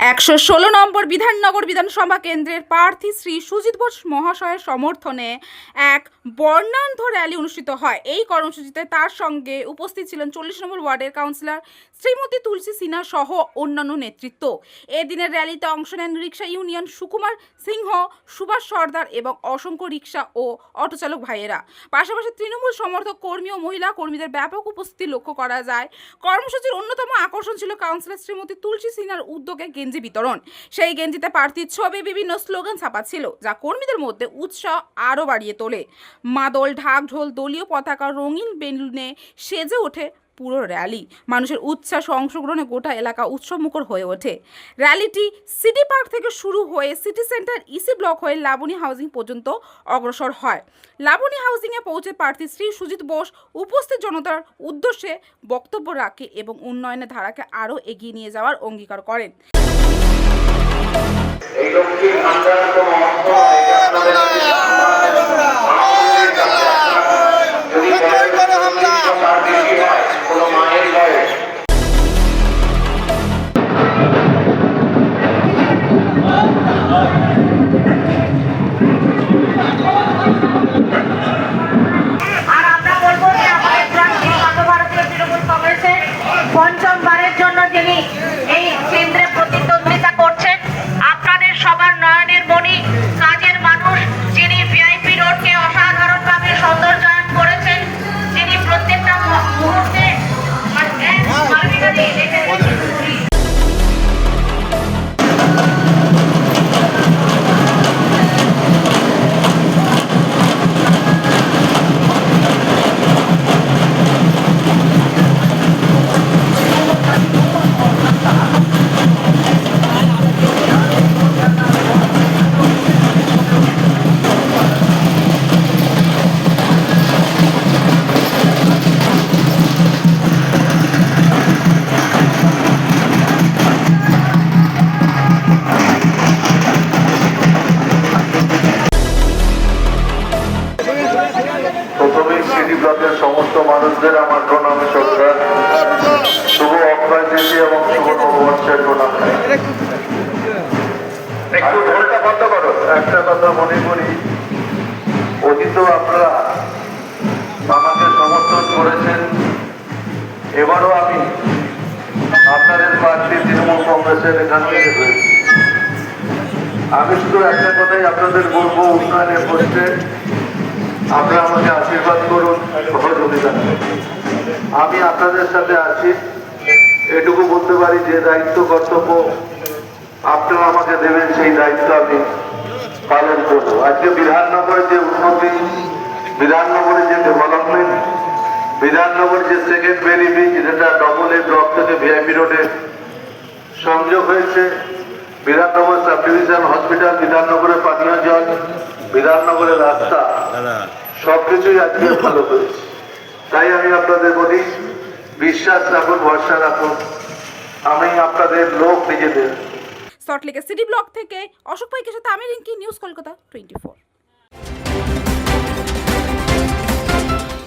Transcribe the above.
116 নম্বর বিধাননগর বিধানসভা কেন্দ্রের প্রার্থী শ্রী সুজিত বোস মহাশয়ের সমর্থনে এক বর্ণাঢ্য র্যালি অনুষ্ঠিত হয়। এই কর্মসূচিতে তার সঙ্গে উপস্থিত ছিলেন 40 নম্বর ওয়ার্ডের কাউন্সিলর শ্রীমতী তুলসী সিনহা সহ অন্যান্য নেতৃত্ব। এদিনের র্যালিতে অংশ নেন রিক্সা ইউনিয়ন সুকুমার সিংহ, সুভাষ সর্দার এবং অসংখ্য রিক্সা ও অটোচালক ভাইয়েরা। পাশাপাশি তৃণমূল সমর্থক কর্মী ও মহিলা কর্মীদের ব্যাপক উপস্থিতি লক্ষ্য করা যায়। কর্মসূচির অন্যতম আকর্ষণ ছিল কাউন্সিলর শ্রীমতী তুলসী সিনহার উদ্যোগে গেঞ্জি বিতরণ। সেই গেঞ্জিতে প্রার্থীর ছবি, বিভিন্ন স্লোগান ছাপা ছিল, যা কর্মীদের মধ্যে উৎসাহ আরও বাড়িয়ে তোলে। মাদল, ঢাক, ঢোল, দলীয় পতাকা, রঙিন বেলুনে সেজে ওঠে পুরো র্যালি। মানুষের উচ্ছ্বাস ও অংশগ্রহণে গোটা এলাকা উৎসবমুখর হয়ে ওঠে। র্যালিটি সিটি পার্ক থেকে শুরু হয়ে সিটি সেন্টার ইসি ব্লক হয়ে লাবণী হাউজিং পর্যন্ত অগ্রসর হয়। লাবণী হাউজিংয়ে পৌঁছে প্রার্থী শ্রী সুজিত বোস উপস্থিত জনতার উদ্দেশ্যে বক্তব্য রাখে এবং উন্নয়নের ধারাকে আরও এগিয়ে নিয়ে যাওয়ার অঙ্গীকার করেন। পঞ্চমবারের জন্য যিনি এই কেন্দ্রে প্রতিদ্বন্দ্বিতা করছেন, আপনাদের সবার নয়নের মণি, কাজের মানুষ, যিনি ভিআইপি রোডকে অসাধারণভাবে সৌন্দর্যায়ন করেছেন, যিনি প্রত্যেকটা মুহূর্তে ব্লকের সমস্ত মানুষদের আমার প্রণাম, শ্রদ্ধা, শুভ অক্ষয় তৃতীয়া এবং শুভ নববর্ষের প্রণাম। একটু ঢোলটা বন্ধ করো। একটা কথা মনে করি, অতীত আপনারা আমাকে সমর্থন করেছেন, এবারও আমি আপনাদের প্রার্থী তৃণমূল কংগ্রেসের এখান থেকে হয়েছি। আমি শুধু একটা কথাই আপনাদের বলবো, উন্নয়নের পক্ষে আপনারা আমাকে আশীর্বাদ করুন, সহযোগিতা করুন। আমি আপনাদের সাথে আছি, এটুকু বলতে পারি যে দায়িত্ব কর্তব্য আপনারা আমাকে দেবেন, সেই দায়িত্ব আমি পালন করব। আজকে বিধাননগরের যে উন্নতি, বিধাননগরের যে ডেভেলপমেন্ট, বিধাননগর যে সেকেন্ড বেরি ব্রিজ, যেটা ডবল এ ব্লক থেকে ভিআইপি রোডে সংযোগ হয়েছে, বিধাননগর সাব ডিভিশন হসপিটাল, বিধাননগরের পানীয় জল, বিধাননগরের রাস্তা, সবকিছুই আজকে ভালো করেছে। তাই আমি আপনাদের বলি, বিশ্বাস রাখুন, ভরসা রাখুন, আমি আপনাদের লোক নিজেদের। সল্টলেকের সিটি ব্লক থেকে অশোক পাইকের সাথে আমি রিঙ্কি, নিউজ কলকাতা 24।